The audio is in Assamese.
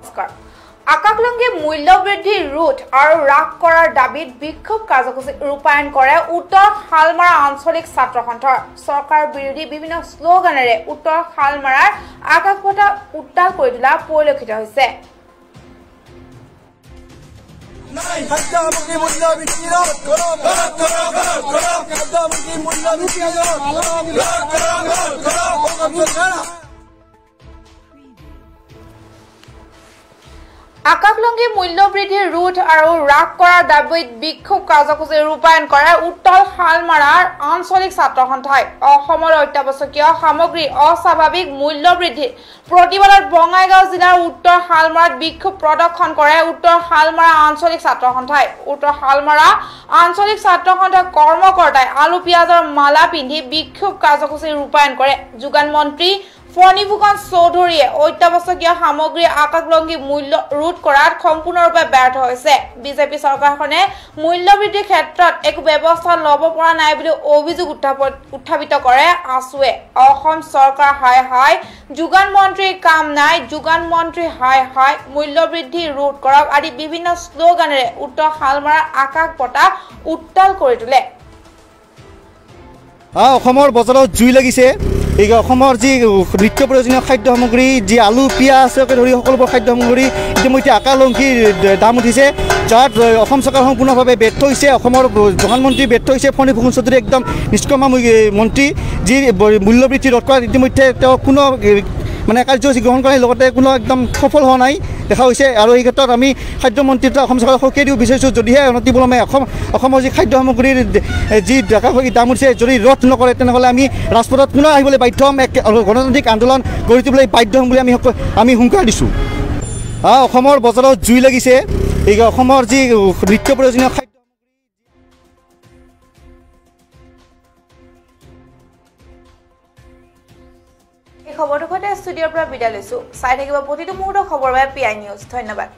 নমস্কাৰ আকাশলংঘী মূল্য বৃদ্ধি ৰোধ আৰু হ্ৰাস কৰাৰ দাবীত বিক্ষোভ কাৰ্যসূচী ৰূপায়ণ কৰে উত্তৰ শালমাৰা আঞ্চলিক ছাত্ৰ সন্থাৰ চৰকাৰ বিৰোধী বিভিন্ন স্লোগানেৰে উত্তৰ শালমাৰাৰ আকাশপথ উত্তাল কৰি তোলা পৰিলক্ষিত হৈছে। আকাশলংঘী মূল্য বৃদ্ধি ৰোধ আৰু হ্ৰাস কৰাৰ দাবীত বিক্ষোভ কাৰ্যসূচী ৰূপায়ণ কৰে উত্তৰ শালমাৰাৰ আঞ্চলিক ছাত্ৰ সন্থাই অসমৰ অত্যাৱশ্যকীয় সামগ্ৰী অস্বাভাৱিক মূল্য বৃদ্ধি প্ৰতিবাদত বঙাইগাঁও জিলাৰ উত্তৰ শালমাৰাত বিক্ষোভ প্ৰদৰ্শন কৰে উত্তৰ শালমাৰা আঞ্চলিক ছাত্ৰ সন্থাই। উত্তৰ শালমাৰা আঞ্চলিক ছাত্ৰ সন্থাৰ কৰ্মকৰ্তাই আলু পিয়াজৰ মালা পিন্ধি বিক্ষোভ কাৰ্যসূচী ৰূপায়ণ কৰে। যোগান মন্ত্ৰী ফণীভূষণ চৌধুৰীয়ে অত্যাৱশ্যকীয় সামগ্ৰীৰ আকাশলংঘী মূল্য ৰোধ কৰাত সম্পূৰ্ণৰূপে ব্যৰ্থ হৈছে। বিজেপি চৰকাৰখনে মূল্য বৃদ্ধিৰ ক্ষেত্ৰত একো ব্যৱস্থা ল'ব পৰা নাই বুলি অভিযোগ উত্থাপিত কৰে আছুৱে। অসম চৰকাৰ হাই হাই যোগান মন্ত্ৰীৰ কাম নাই, যোগান মন্ত্ৰী হাই হাই মূল্য বৃদ্ধি ৰোধ কৰক আদি বিভিন্ন শ্লোগানেৰে উত্তৰ শালমাৰাৰ আকাশ বতাহ উত্তাল কৰি তোলে। অসমৰ বজাৰত জুই লাগিছে। এই অসমৰ যি নিত্য প্ৰয়োজনীয় খাদ্য সামগ্ৰী যি আলু পিঁয়াজকে ধৰি সকলোবোৰ খাদ্য সামগ্ৰী ইতিমধ্যে আকাশলংঘীৰ দাম উঠিছে, যাত অসম চৰকাৰ সম্পূৰ্ণভাৱে ব্যৰ্থ হৈছে। অসমৰ প্ৰধানমন্ত্ৰী ব্যৰ্থ হৈছে। ফণীভূষণ চৌধুৰী একদম নিষ্কৰ্মা মন্ত্ৰী, যি মূল্যবৃদ্ধি ৰোধ কৰাত ইতিমধ্যে তেওঁ কোনো কাৰ্যসূচী গ্ৰহণ কৰাৰ লগতে কোনো একদম সফল হোৱা নাই দেখা হৈছে। আৰু এই ক্ষেত্ৰত আমি খাদ্যমন্ত্ৰী অসম চৰকাৰক সকীয়াই দিব বিচাৰিছোঁ, যদিহে অনতিপলমে অসমৰ যি খাদ্য সামগ্ৰীৰ যি আকাশলংঘী দাম উঠিছে যদি ৰোধ নকৰে তেনেহ'লে আমি ৰাজপথত পুনৰ আহিবলৈ বাধ্য হ'ম, এক গণতান্ত্ৰিক আন্দোলন গঢ়ি তুলিবলৈ বাধ্য হ'ম বুলি আমি হুংকাৰ দিছোঁ। অসমৰ বজাৰত জুই লাগিছে। এই অসমৰ যি নিত্য প্ৰয়োজনীয় খাদ্য এই খবৰটোৰ সৈতে ষ্টুডিঅ'ৰ পৰা বিদায় লৈছোঁ। চাই থাকিব প্ৰতিটো মুহূৰ্তৰ খবৰ বাবে PI নিউজ। ধন্যবাদ।